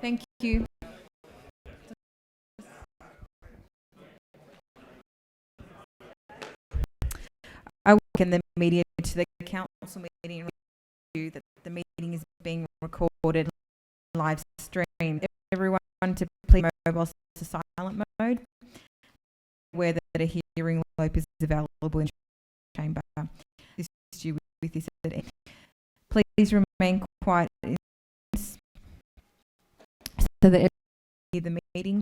Thank you. I welcome the media to the council meeting and review that the meeting is being recorded live streamed. Everyone to please mobiles to silent mode, where that a hearing loop is available in the chamber. This is you with this. Please remain quiet so that everyone hear the meeting.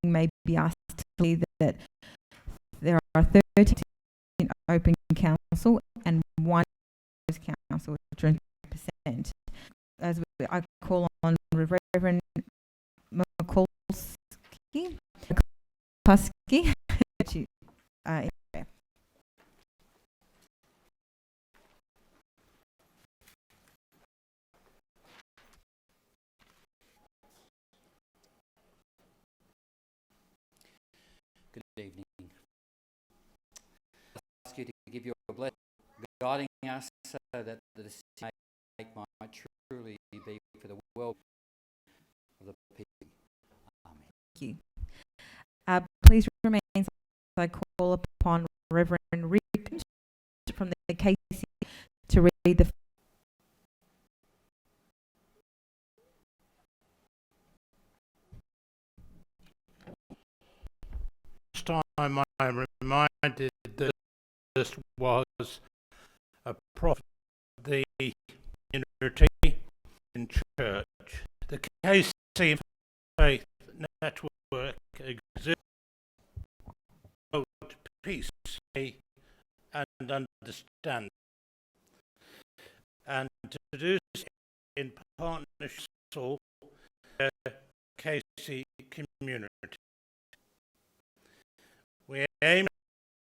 You may be asked to leave that there are 13 in open council and 1 council, which are 20%. As I call on Reverend McCluskey. Good evening. I ask you to give your blessing, guiding us so that the decision might truly be for the well of the people. Amen. Thank you. Please remain silent as I call upon Reverend Rick from the KC to read the. Time I'm reminded that this was a prophet of the community in church. The KC Faith Network exists to promote peace and understanding, and to do so in partnership with the KC community. We aim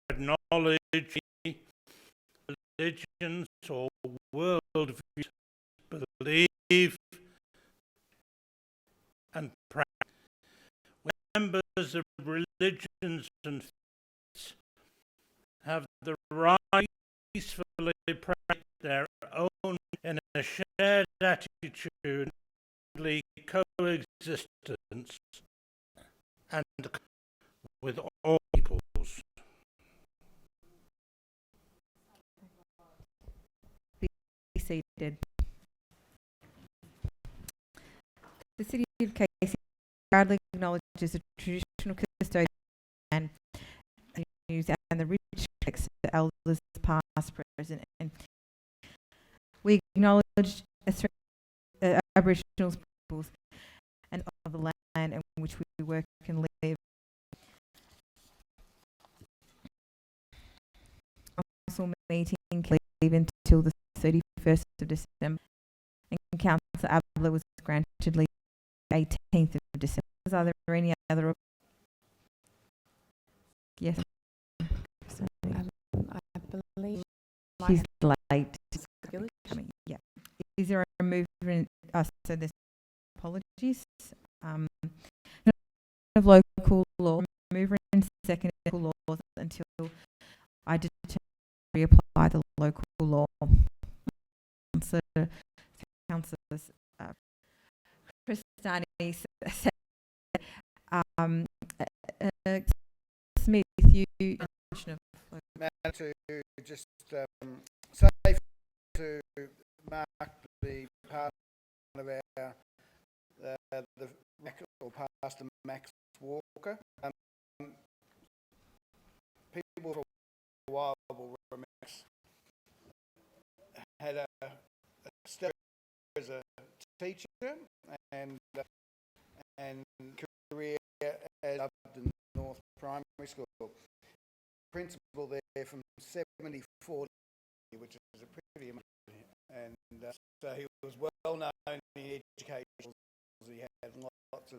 to acknowledge religions or worldviews, believe and practice. Members of religions and faiths have the right to peacefully practice their own in a shared attitude, coexistence, and with all peoples. Be seated. The City of Casey proudly acknowledges the traditional custodian and the rich the elders past, present, and we acknowledge Aboriginal peoples and of the land in which we work and live. Council meeting can leave until the 31st of December, and Councillor Abler was granted leave 18th of December. Are there any other? Yes. I believe she's late. Coming. Yeah. Is there a movement? So there's apologies. Of local law, mover and second local laws until I determine to reapply the local law. Councillors Christani said, Smith, you to just say to mark the part of our the Pastor Max Walker. People for a while will remember Max had a step as a teacher and career at Upton North Primary School. Principal there from 74, which is a pretty amazing, and so he was well known in education. He had lots of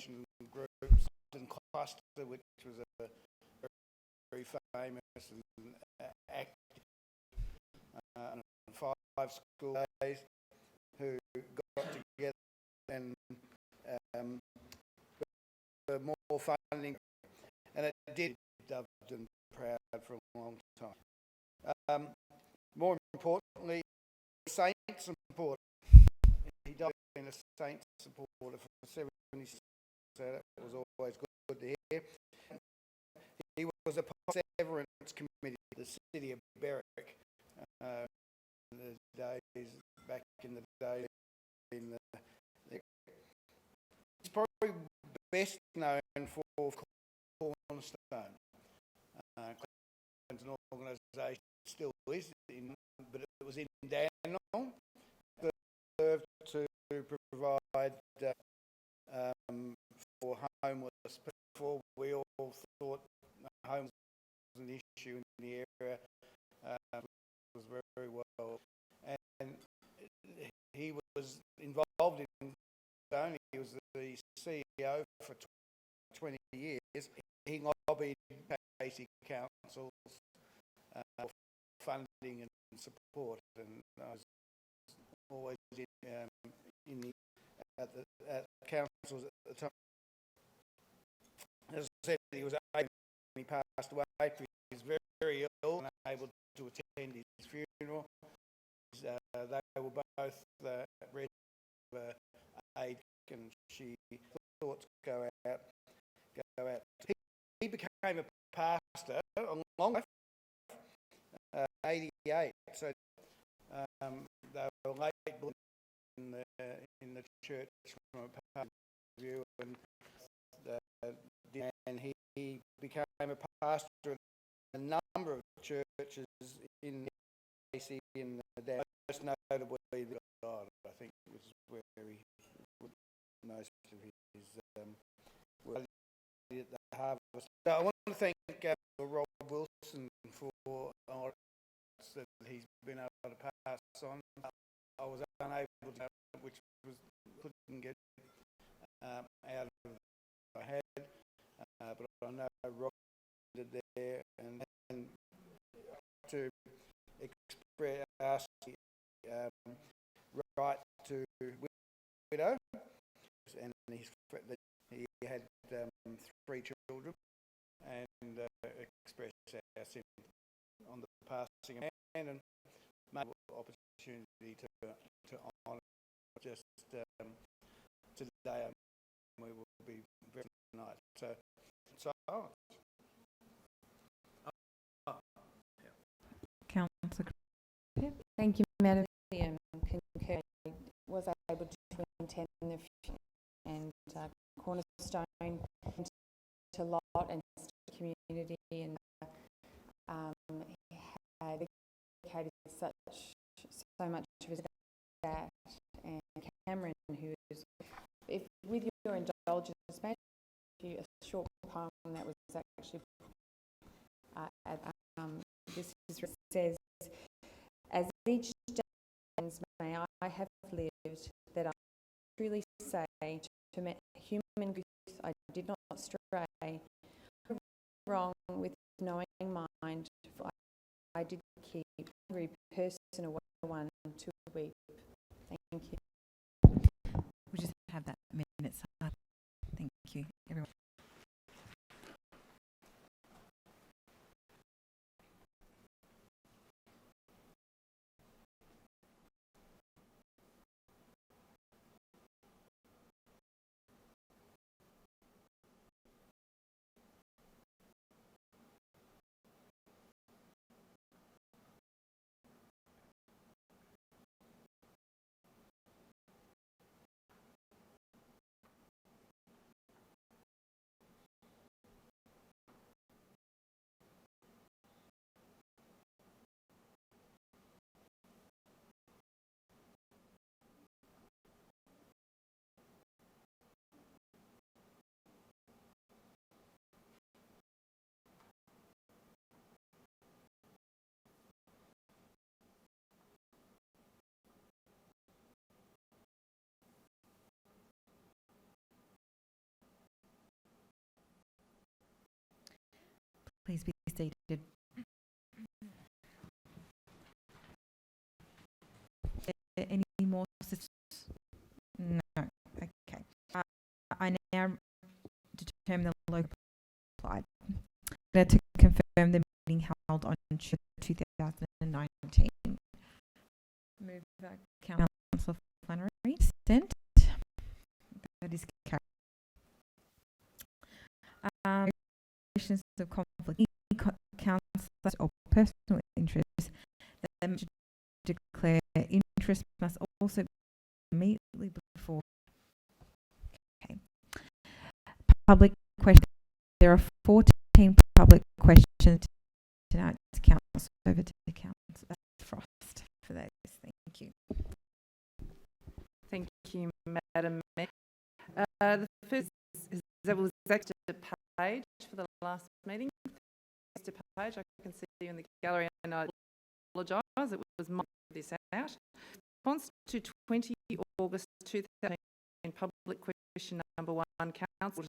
in groups and cluster, which was a very famous and active on 5 school days who got together and for more funding, and it did Upton proud for a long time. more importantly, Saints supporter. He died being a Saints supporter for 70 years, so that was always good to hear. He was a part of the Severance Committee of the City of Berwick in the days, back in the day. He's probably best known for Cornerstone. It's an organisation, still is, but it was in Dandenong, served to provide for homeless people. We all thought homeless was an issue in the area. Was very well, and he was involved in. He was the CEO for 20 years. He lobbied Casey councils for funding and support, and I was always at the councils at the time. As I said, he was 80 when he passed away. He was very ill and unable to attend his funeral. They were both ready for aid, and she thoughts go out. He became a pastor along 88. So they were late in the church from a pastor's view, and he became a pastor of a number of churches in AC, and most notably the God, I think, was where he would most of his work at the Harvest. So I want to thank Rob Wilson for all that he's been able to pass on. I was unable to, which was couldn't get out of my head, but I know Rob did there, and to express ask right to widow, and he had 3 children, and express our sympathy on the passing of man, and made an opportunity to honour just today, and we will be very tonight. So silence. Councillor. Thank you, Madam Chair. Concur. I was able to attend and Cornerstone to lot and community, and he had dedicated so much to his that, and Cameron, who is, if with your indulgence, maybe a short poem that was actually this says, as each day ends, may I have lived, that I truly say to human youth I did not stray wrong with knowing mind, for I did keep every person away one to weep. Thank you. We'll just have that minute silent. Thank you, everyone. Please be seated. Any more? No. Okay. I now determine the local applied. To confirm the meeting held on 2019. consent. That is carried. Questions of conflict. Councillors or personal interests that declare interest must also be immediately before. Okay. Public questions. There are 14 public questions tonight. Council over to the Councillor Frost for those. Thank you. Thank you, Madam Mayor. The first is that was actually a page for the last meeting. Mr. Page, I can see you in the gallery and I apologise, it was my this out. Response to 20 August 2018 public question number 1, Council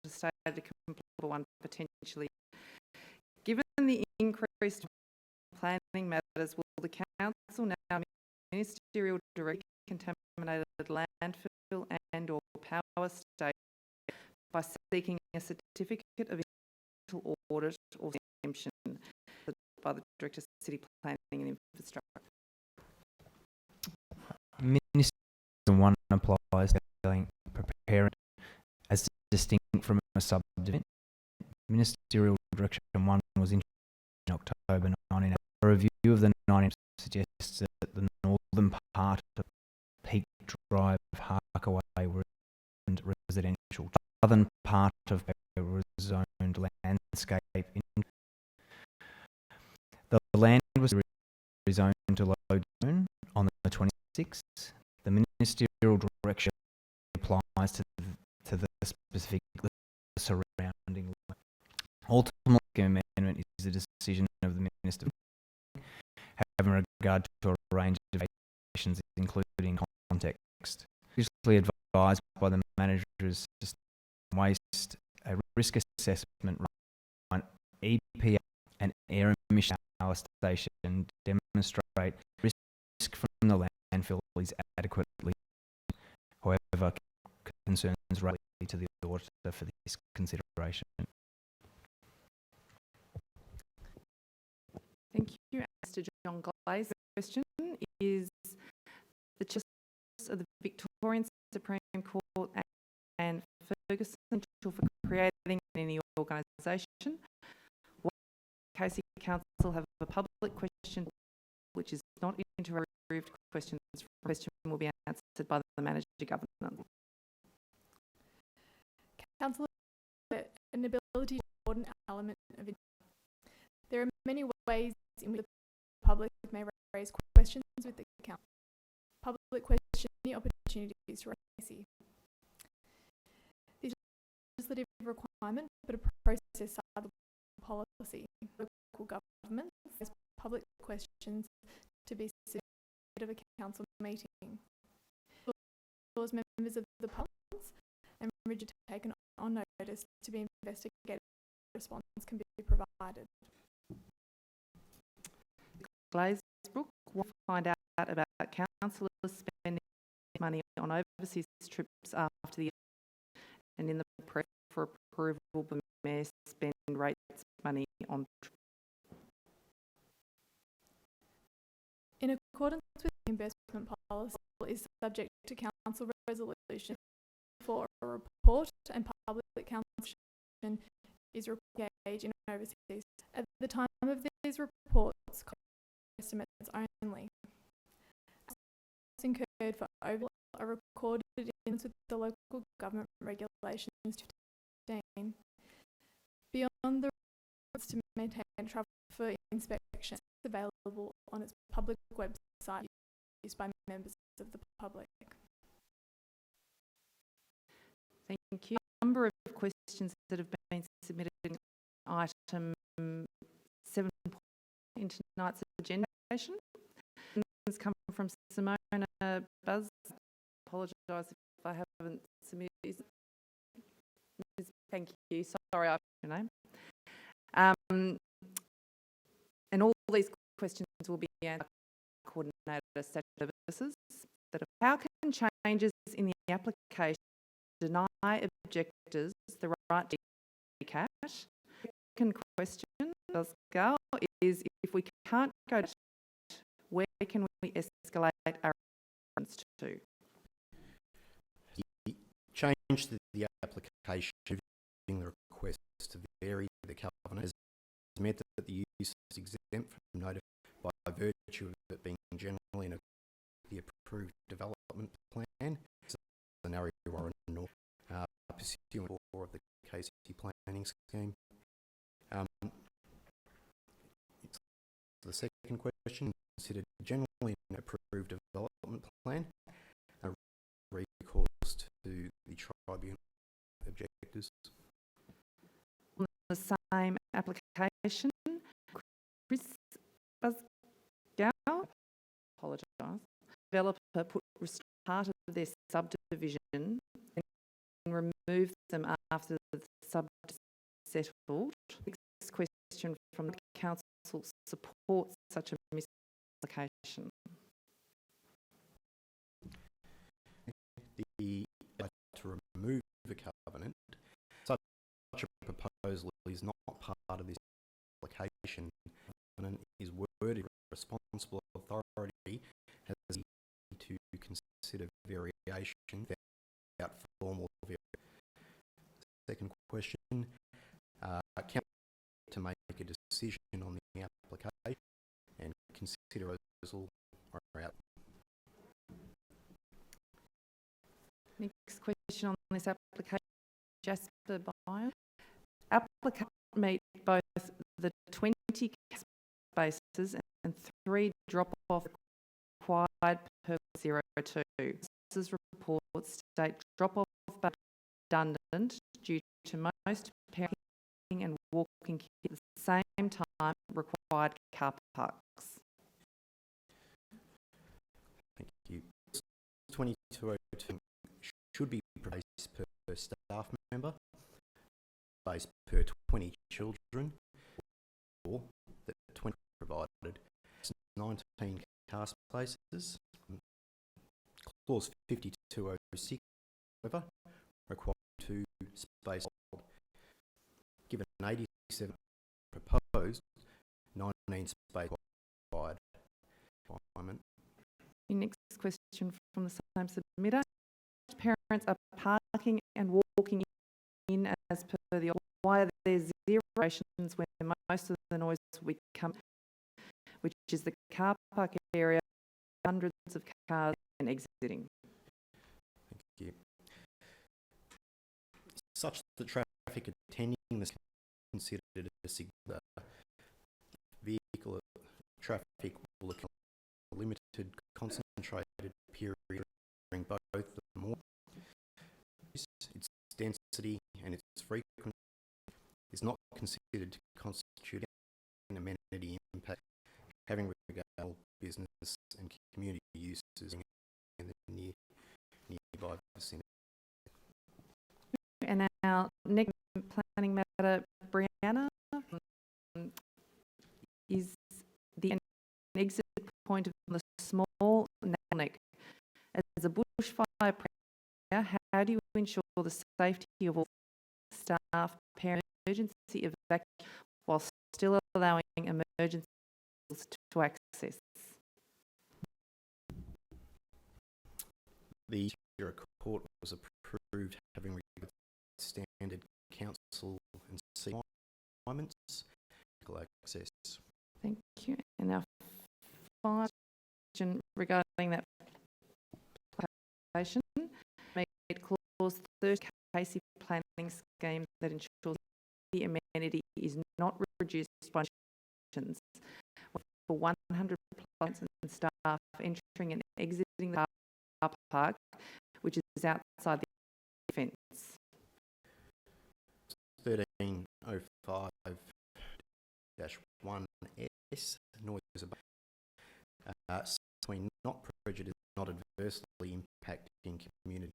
decided to complete number 1 potentially. Given the increased planning matters, will the Council now ministerial direct contaminated landfill and or power station by seeking a certificate of environmental audit or exemption by the Director of City Planning and Infrastructure? Minister 1 applies to preparing as distinct from a subdivision. Ministerial Direction 1 was in October 1980. A review of the 19 suggests that the northern part of Peak Drive, Harkaway was residential. The southern part of was zoned landscape. The land was rezoned to low zone on the 26th. The ministerial direction applies to the specific surrounding land. Ultimately, the amendment is a decision of the Minister having regard to a range of actions, including context. Usually advised by the manager's waste, a risk assessment, EPA and air emission power station demonstrate risk from the landfill is adequately. However, concerns relate to the auditor for this consideration. Thank you. Mr. John Glaze, question is the justice of the Victorian Supreme Court and Ferguson for creating any organisation. Why Casey Council have a public question which is not interrupted questions? Question will be answered by the Manager Governor. Council, an ability to support an element of it. There are many ways in which the public may raise questions with the Council. Public question, any opportunities to raise. This is a legislative requirement, but a process of policy. Local governments has public questions to be submitted of a council meeting. Those members of the public and rigid taken on notice to be investigated. Response can be provided. Glazebrook will find out about councillors spending money on overseas trips after the and in the press for approval, the Mayor spend rates money on. In accordance with the investment policy, is subject to council resolution for a report and public council is engaged in overseas. At the time of these reports, estimates only. Incurred for over are recorded in with the local government regulations 15. Beyond the rights to maintain travel for inspection, it's available on its public website used by members of the public. Thank you. A number of questions that have been submitted in item 7 in tonight's agenda. It's come from Simona Buzz. Apologise if I haven't submitted. Thank you. Sorry, I forgot your name. And all these questions will be answered by coordinator statutory services. How can changes in the application deny objectors the right to cash? Second question, Pascal, is if we can't go to where can we escalate our response to? change to the application moving the request to vary the covenant has meant that the use is exempt from notice by virtue of it being generally in the approved development plan. It's an area Warren North pursuant to of the KC planning scheme. The second question, considered generally an approved development plan, recourse to the tribunal objectives. On the same application, Chris Busgow, apologise, developer put part of their subdivision and removed them after the subdivision settled. Next question from the council supports such a misapplication. To remove the covenant, such a proposal is not part of this application. The covenant is worded responsible authority has to consider variation without formal variation. Second question, council to make a decision on the application and consider proposal or out. Next question on this application, Jasper Byer. Applicant meet both the 20 spaces and 3 drop-off required per 02. This reports state drop-off but redundant due to most parking and walking at the same time required car parks. Thank you. 2202 should be placed per staff member, space per 20 children, or that 20 provided. 19 car spaces. Clause 5206, however, requires 2 spaces. Given 87 proposed, 19 spaces required. Requirement. The next question from the same submitter. Parents are parking and walking in as per the why are there zero stations when most of the noise we come, which is the car park area, hundreds of cars and exiting. Thank you. Such that traffic attending this considered a singular vehicle traffic will occur a limited concentrated period during both the morning. Its density and its frequency is not considered to constitute an amenity impact, having regard to business and community uses in the nearby vicinity. And our next planning matter, Brianna, is the exit point of the small Nailneck. As a bushfire premier, how do you ensure the safety of all staff, parent emergency evacuation while still allowing emergencies to access? The court was approved having regard to standard council and C requirements, access. Thank you. And our final question regarding that application, make clause 30 KC planning scheme that ensures the amenity is not reduced by restrictions for 100 plants and staff entering and exiting the car park, which is outside the fence. 1305-1S, noise about not prejudice, not adversely impacting community.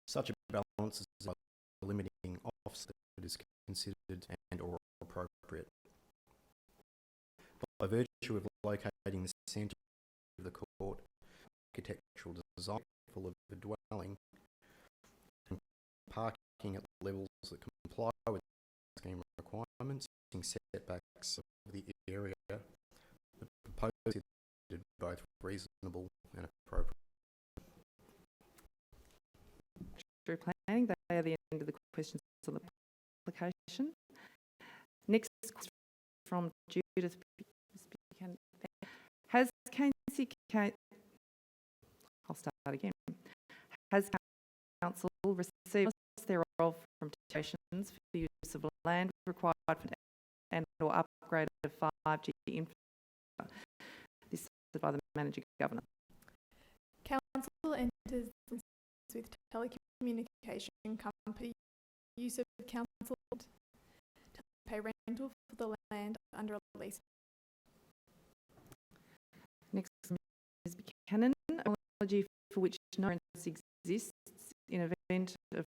Such a balance is like limiting offset that is considered and or appropriate. By virtue of locating the centre of the court, architectural design full of a dwelling, and parking at levels that comply with scheme requirements, setbacks of the area, the proposed is both reasonable and appropriate. questions on the application. Next question from Judith Buchanan. Has Council received thereof from petitions for the use of land required for and or upgrade of 5G infrastructure? This is by the Managing Governor. Council enters with telecommunication company use of council to pay rental for the land under a lease. Next, Ms Buchanan, apology for which no insurance exists in event of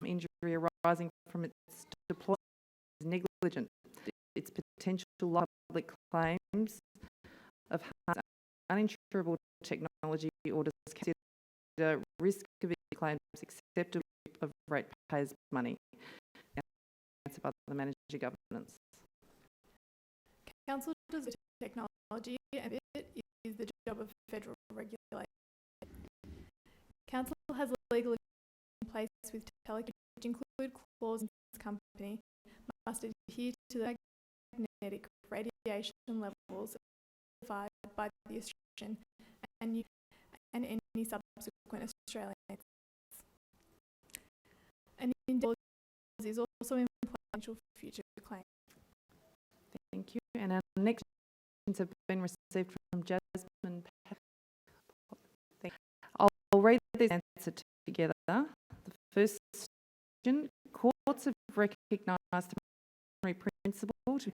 injury arising from its deployment is negligent. Its potential public claims of uninsurable technology orders consider risk of claims acceptable of ratepayers' money. Answered by the Manager Governance. Council does technology and it is the job of federal regulator. Council has legal in place with telecommunications, which include clauses company must adhere to the magnetic radiation levels specified by the Australian and any subsequent Australian. And clause is also in potential future claims. Thank you. And our next questions have been received from Jasmine. I'll read these answers together. The first question: courts have recognised the primary principle to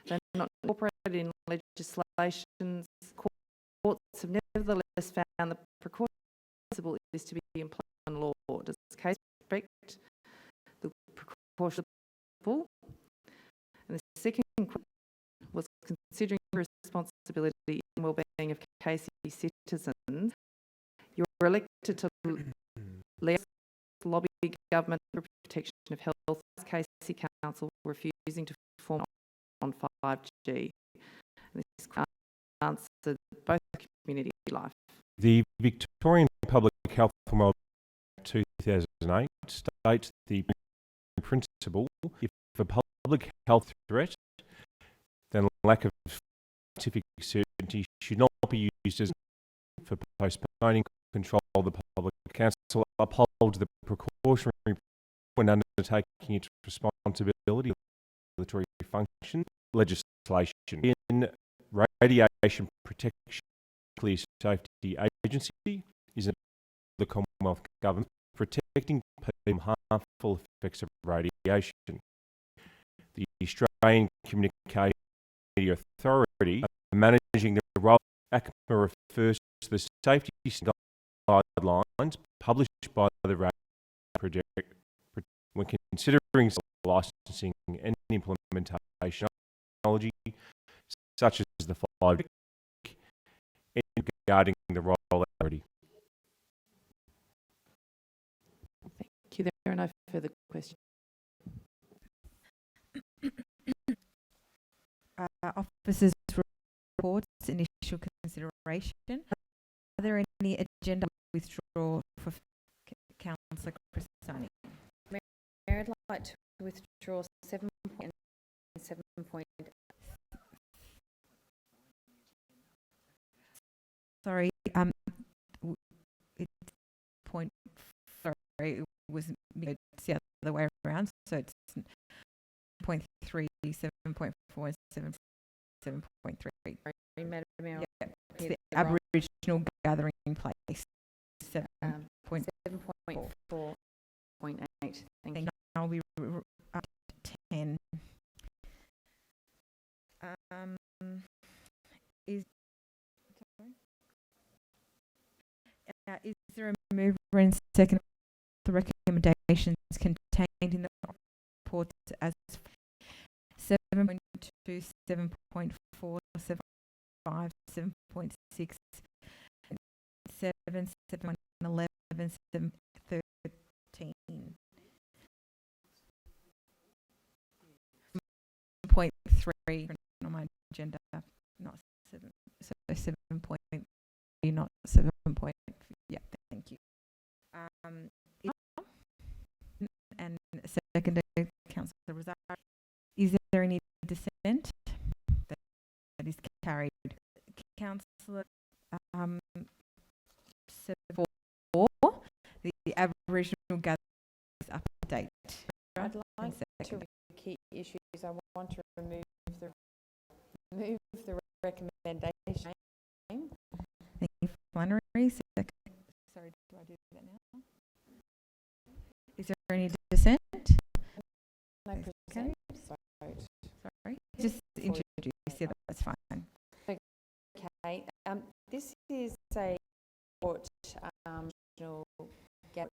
they're not incorporated in legislations. Courts have nevertheless found the precautionary principle is to be employed in law. Does the case respect the precautionary principle? And the second question was considering the responsibility and well-being of Casey citizens. You're elected to lobby government for protection of health. Casey Council refusing to form on 5G. And this answered both community life. The Victorian Public Health and Wellbeing Act 2008 states the principle: if a public health threat, then lack of scientific certainty should not be used as for postponing control of the public. Council upholds the precautionary when undertaking its responsibility of regulatory function legislation. In Radiation Protection Nuclear Safety Agency is the Commonwealth Government protecting people from harmful effects of radiation. The Australian Communication Media Authority managing the role. ACMA refers to the safety guidelines published by the Radio Project when considering licensing and implementation of technology such as the 5G and regarding the role authority. Thank you. There are no further questions. Officers' reports, initial consideration. Are there any agenda withdraw for Councillor Cristani? Mayor, I'd like to withdraw 7 and 7 point. Sorry, it was it's the other way around, so it's 7.3, 7.4, and 7.3. Madam Mayor, yeah, it's the Aboriginal gathering place. 7.4.8. Thank you. I'll be up to 10. Is there a mover and second the recommendations contained in the reports as 7.2, 7.4, 7.5, 7.6, 7, 7.11, 7.13. 7.3 on my agenda, not 7. So 7.3, not 7. Yeah, thank you. And seconded, Councillor Rosario. Is there any dissent? That is carried. Councillor for the Aboriginal Gatherings update. I'd like And to seconded. key issues. I want to remove the recommendation. Thank you, Flannery. Sorry, do I do that now? Is there any dissent? No Okay. present vote. Sorry, just introduce it. That's fine. Okay, this is a report, national gap.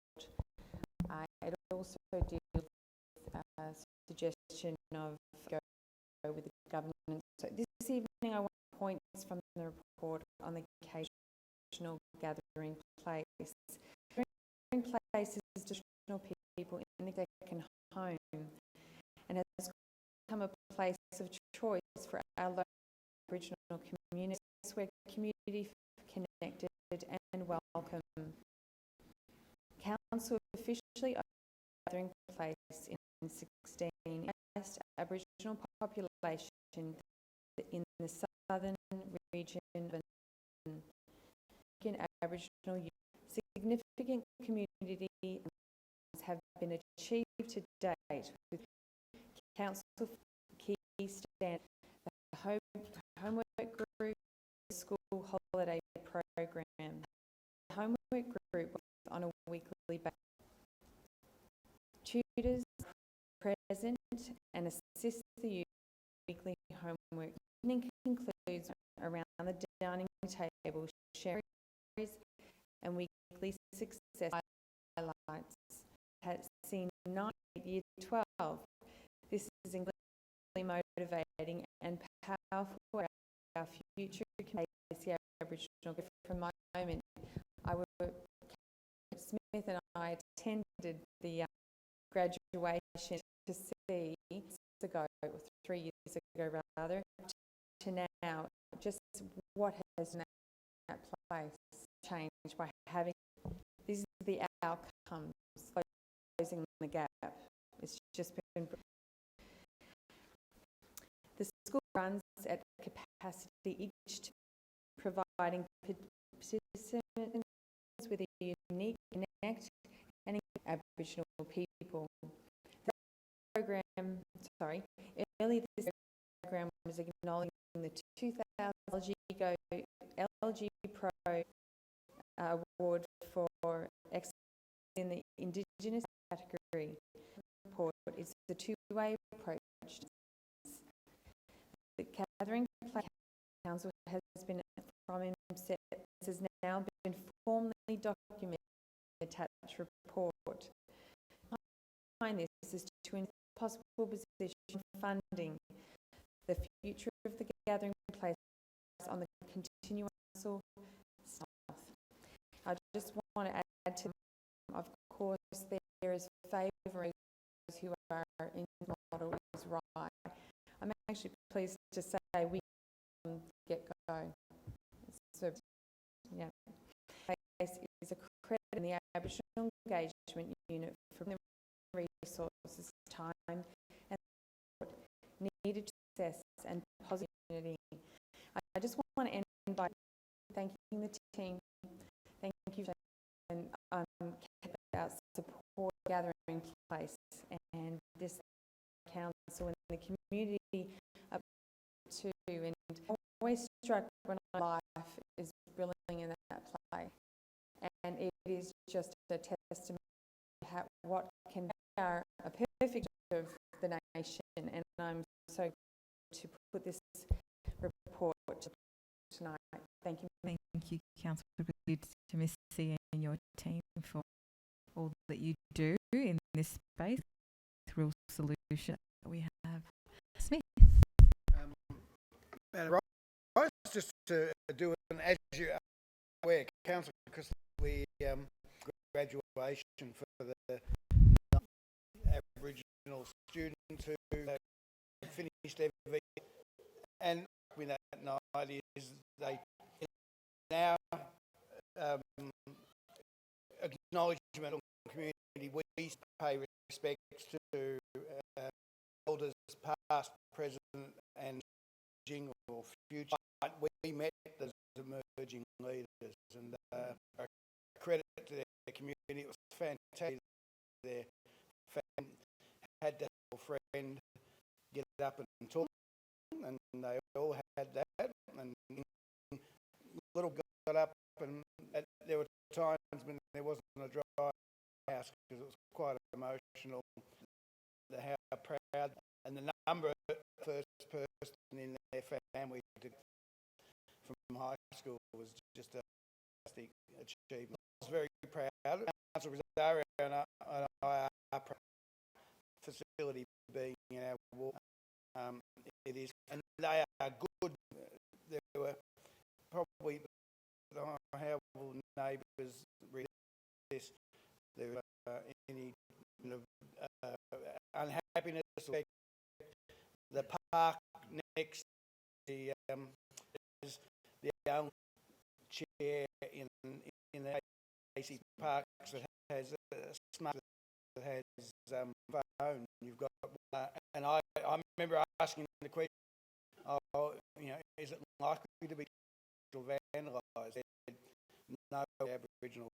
It also deals with suggestion of go with the government. So this evening I want points from the report on the occasional gathering place. Gathering place is traditional people in the second home and has become a place of choice for our local Aboriginal communities where community connected and welcome. Council officially opened the gathering place in 16 Aboriginal population in the southern region of Aboriginal youth. Significant community have been achieved to date with council key stand, the homework group, the school holiday program. The homework group was on a weekly basis. Tutors present and assist the youth weekly homework. Evening concludes around the dining table, sharing and weekly success highlights. Has seen 9 year 12. This is incredibly motivating and powerful for our future community. Aboriginal. From my moment, Smith and I attended the graduation to see ago, or 3 years ago rather, to now, just what has that place changed by having, these are the outcomes, closing the gap. It's just been, the school runs at capacity each to providing participants with a unique connect and Aboriginal people. The program, early this program was acknowledging the 2000 LG Pro Award for excellence in the Indigenous category. The report is a two-way approach. The Gathering Place Council has been from inception, has now been formally documented in the attached report. Behind this is to ensure possible position funding the future of the Gathering Place on the continuing council staff. I just want to add to, of course, there is favouring those who are in the model is right. I'm actually pleased to say we can get going. So, yeah. Place is a credit in the Aboriginal Engagement Unit for the resources, time and needed success and positivity. I just want to end by thanking the team. Thank you, and about support Gathering Place and this council and the community up to, and always struck when life is brilliant in that place, and it is just a testament to what can be a perfect of the nation, and I'm so glad to put this report tonight. Thank you. Thank you, Councillor. Good to Miss C and your team for all that you do in this space. Real solution that we have. Smith. Madam Rice, just to do an as you are aware, Council, because we graduation for the Aboriginal students who finished every, and with that night is they now acknowledgement of the community. We pay respects to past, present and emerging or future. We met as emerging leaders, and a credit to their community. It was fantastic. Their family had to have a friend get up and talk, and they all had that. And little got up, and there were times when there wasn't a dry house because it was quite emotional. How proud and the number of first person in their family from high school was just a fantastic achievement. I was very proud. Councillor Rosario and I are proud of the facility being in our ward. It is, and they are good. There were probably how will neighbours read this? There were any unhappiness or the park next to is the only chair in the AC parks that has a smart that has phone. You've got and I remember asking the question, is it likely to be vandalised? No Aboriginal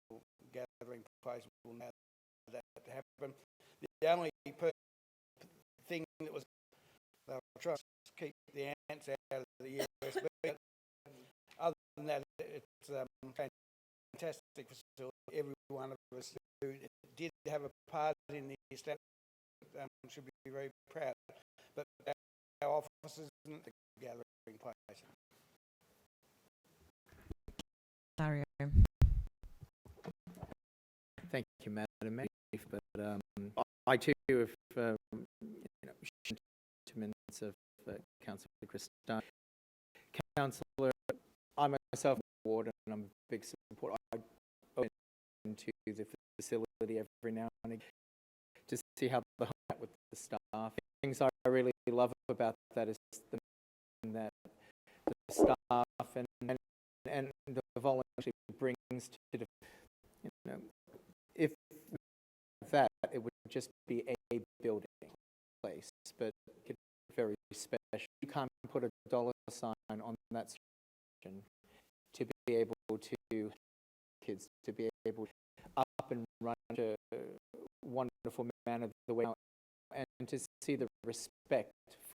gathering place will allow that to happen. The only thing that was they were trying to keep the ants out of the USB. But other than that, it's a fantastic facility. Every one of us who did have a part in the establishment should be very proud. But our office isn't the gathering place. Dario. Thank you, Madam Mayor. But I too have sentiments of Councillor Cristani. Councillor, I myself am ward and I'm a big supporter. I go into the facility every now and again to see how the home with the staff. Things I really love about that is the staff and the volunteer brings to the, if that it would just be a building place, but it's very special. You can't put a dollar sign on that section to be able to kids to be able to up and run to a wonderful manner the way and to see the respect for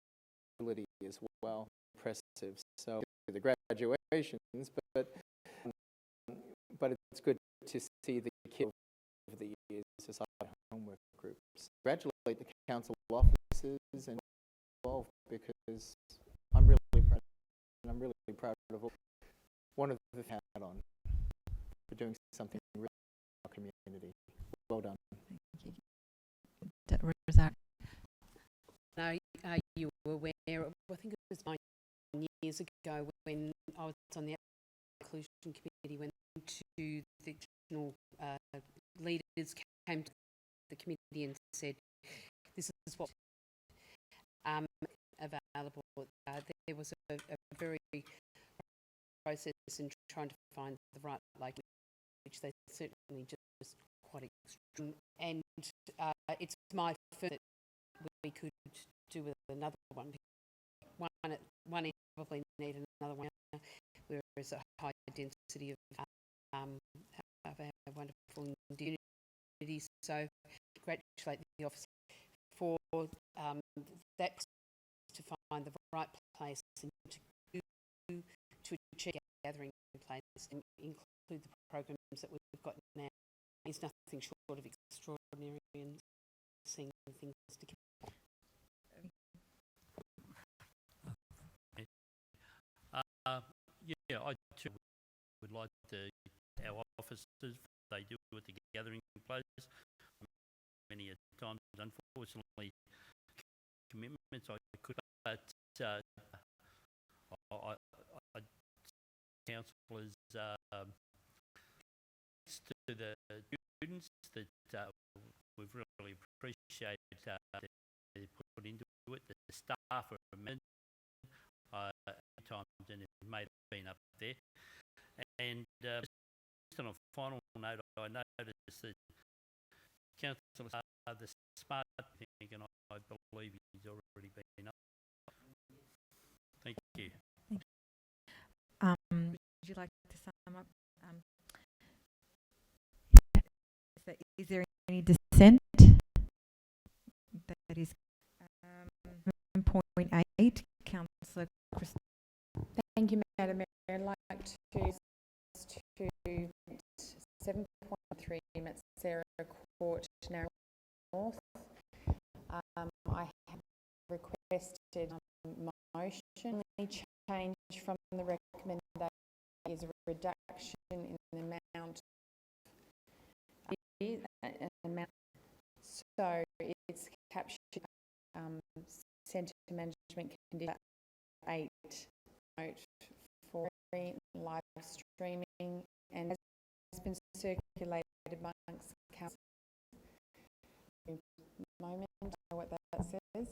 ability as well. Impressive. So the graduations, but it's good to see the kids over the years as homework groups. Congratulate the council officers and involved because I'm really proud and I'm really proud of all one of the hat on for doing something really for our community. Well done. Rosario. No, you were aware, I think it was 9 years ago when I was on the inclusion committee when the regional leaders came to the committee and said, this is what available. There was a very process in trying to find the right lake, which they certainly just quite extreme. And it's my firm that we could do with another one. One probably need another one, where there's a high density of our wonderful communities. So congratulate the office for that to find the right place and to achieve gathering place and include the programs that we've got now. It's nothing short of extraordinary and seeing things to keep. Yeah, I too would like our officers, they do at the gathering place. Many a times, unfortunately, commitments I could, but I councillors to the students that we've really appreciated they put into it. The staff are amazing. Times and it may have been up there. And just on a final note, I noticed that councillors are the smart thing, and I believe he's already been up. Thank you. Would you like to sum up? Is there any dissent? That is 7.8, Councillor Christopher. Thank you, Madam Mayor. I'd like to 7.3 at Sarah Court, Narrow North. I have requested motion change from the recommendation is a reduction in the amount. So it's captured centre management condition 8 note for live streaming, and has been circulated amongst council. Moment, I know what that says.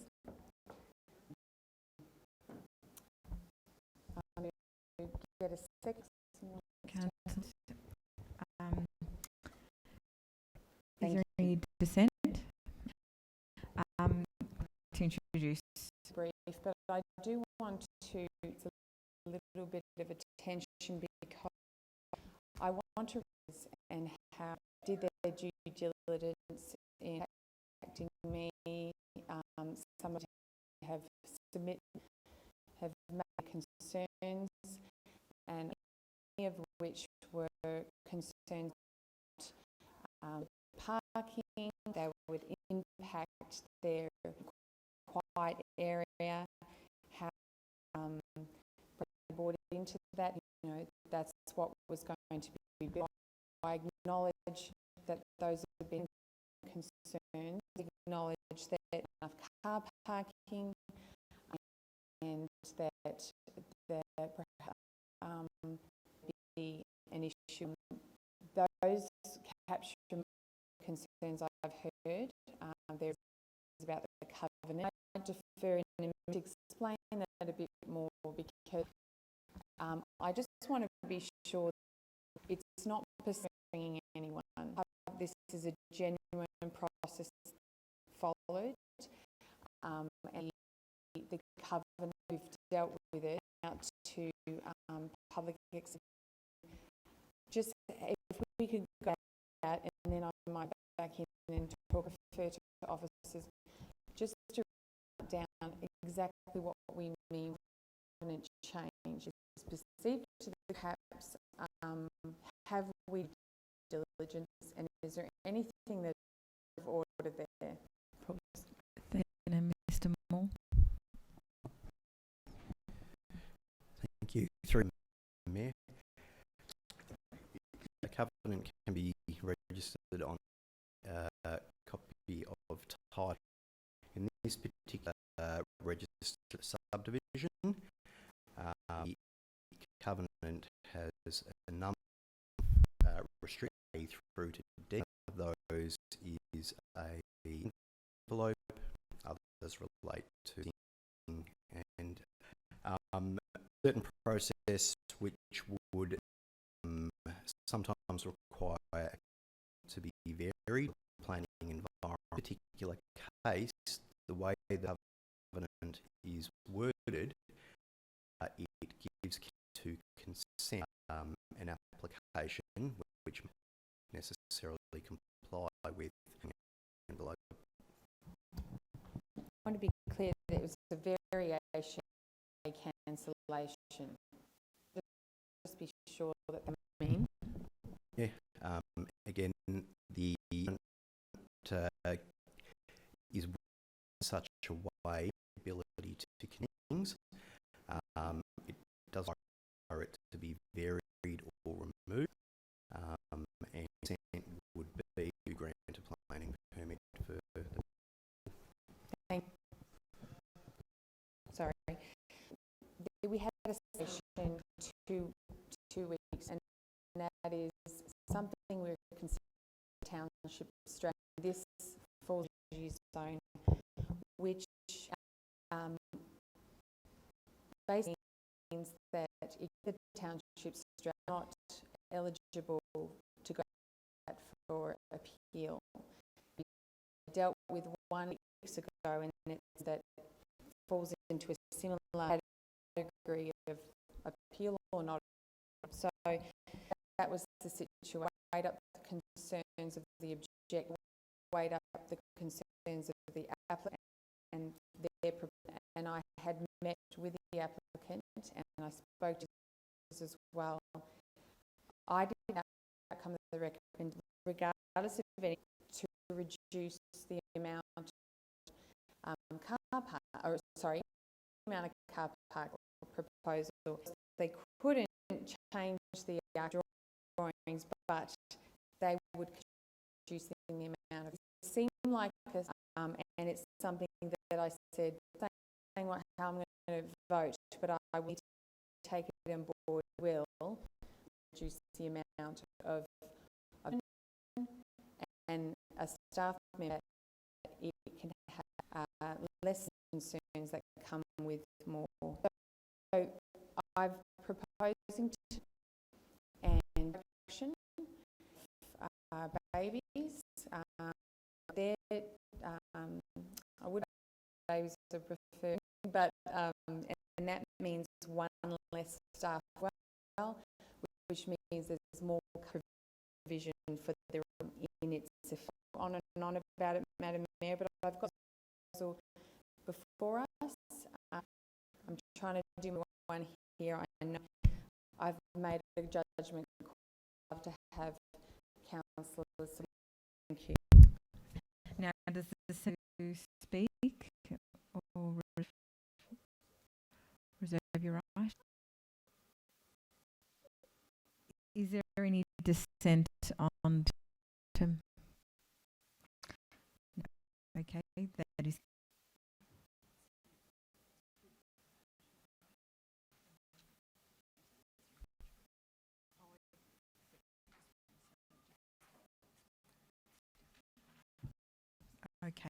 Get a second. Is there any dissent? To introduce. Brief, but I do want to, it's a little bit of attention because I want to raise and how did their due diligence in contacting me. Somebody have made concerns, and many of which were concerns about parking. They would impact their quiet area, how brought into that, you know, that's what was going to be built. I acknowledge that those have been concerns, acknowledge that enough car parking, and that there be an issue. Those capture concerns I've heard. There's about the covenant. I defer in a minute to explain that a bit more, because I just want to be sure it's not pursuing anyone. This is a genuine process followed, and the covenant, we've dealt with it out to public acceptance. Just if we could go out, and then I might back in and refer to officers, just to write down exactly what we mean with covenant change. Is perceived to the caps, have we diligence, and is there anything that's of order there? Mr. Moore. Thank you. Through the Mayor. A covenant can be registered on a copy of title. In this particular registered subdivision, the covenant has a number of restrictions through to D. One of those is a envelope, others relate to and certain process which would sometimes require to be varied. Planning environment. In this particular case, the way the covenant is worded, it gives to consent an application which necessarily comply with an envelope. I want to be clear that it was a variation, a cancellation. Just be sure that they mean. Yeah. Again, the is such a way ability to connect things. It does require it to be varied or removed, and consent would be to grant a planning permit for the. Thank you. Sorry. We had a session two weeks, and that is something we're considering township strategy. This falls in the zone, which basically means that if the township strategy is not eligible to go for appeal, dealt with 1 week ago, and it's that falls into a similar category of appeal or not. So that was the situation. Weighed up the concerns of the objector, weighed up the concerns of the applicant, and and I had met with the applicant, and I spoke to this as well. I did the outcome of the recommend, regardless of any, to reduce the amount car park, or sorry, the amount of car park proposal. They couldn't change the drawings, but they would reduce the amount of. It seemed like and it's something that I said, saying how I'm going to vote, but I will take it on board. Will reduce the amount of and a staff member, it can have less concerns that come with more. So I'm proposing to and action babies. I would babies are preferred, but and that means 1 less staff. Well, which means there's more provision for the in its on and on about it, Madam Mayor, but I've got also before us. I'm trying to do one here. I know I've made a judgment call to have councillors. Thank you. Now, does the senator speak or reserve your right? Is there any dissent on item? No. Okay, that is. Okay.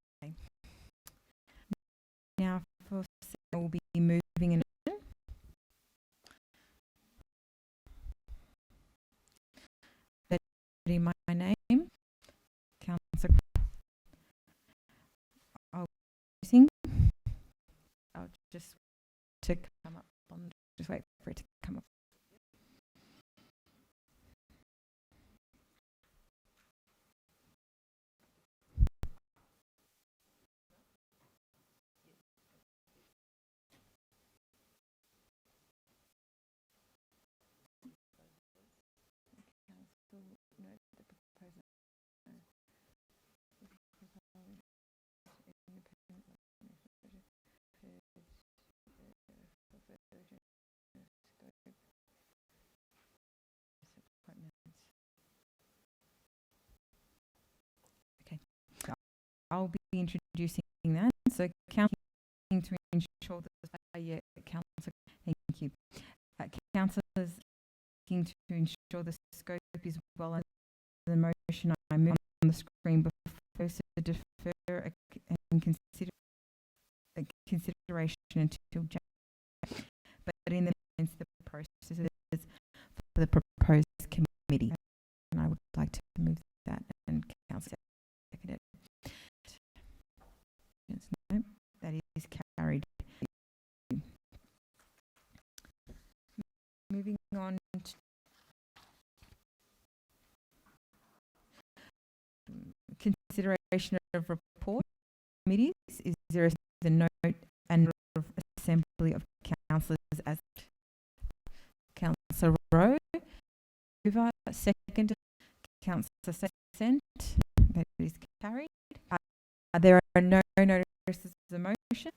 Now, for we'll be moving in. My name, Councillor. I'll just to come up on. Just wait for it to come up. Okay, I'll be introducing that. So, counting to ensure that council. Thank you. Councillors looking to ensure the scope is well under the motion. I move on the screen before to defer and consideration until January. But in the sense the processes for the proposed committee, and I would like to move that and council second it. No, that is carried. Moving on to consideration of report committees. Is there a note and assembly of councillors as Councillor Rowe? Second, Councillor Sent. That is carried. There are no notices of motion.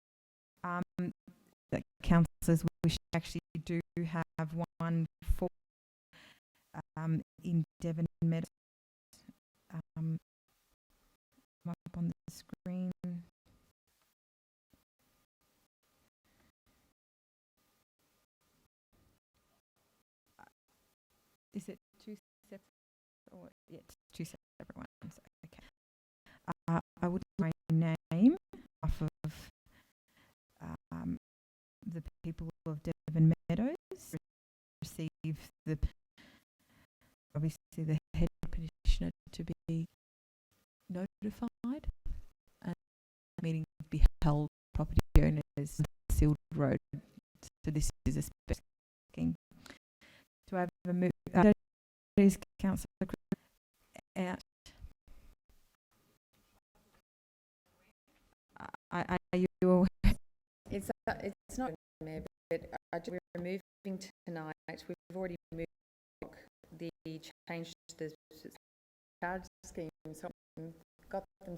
That councillors wish actually do have one for in Devon Meadows. Up on the screen. Is it two separate? Or yeah, it's two separate ones. Okay. I would like my name off of the people of Devon Meadows receive the obviously the head petitioner to be notified tell property owners sealed road. So this is a special scheme. Do I have a move? Please, Councillor out. Are you aware? It's not, Mayor, but we're removing tonight. We've already moved the change to the charge scheme. So got them.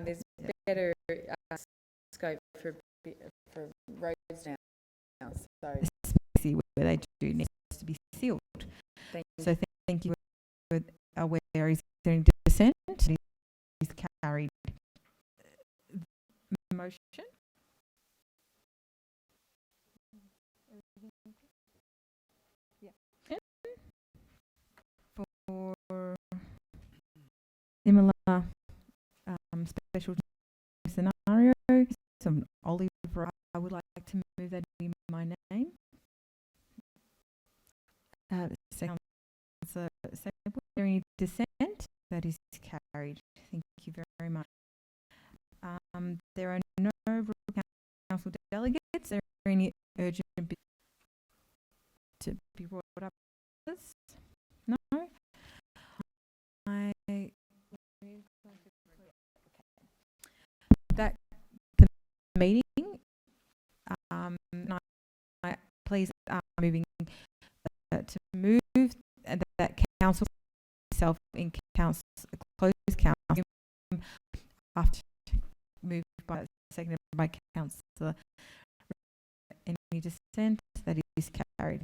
There's better scope for roads now. So See where they do need to be sealed. So thank you. Where is there any dissent? Is carried. Motion. For similar special scenario, some Oliver, I would like to move that in my name. Second, any dissent? That is carried. Thank you very much. There are no council delegates. Are there any urgent business to be brought up? No. That the meeting. Please moving to move that council itself in council closed council after moved by seconded by councillor. Any dissent? That is carried.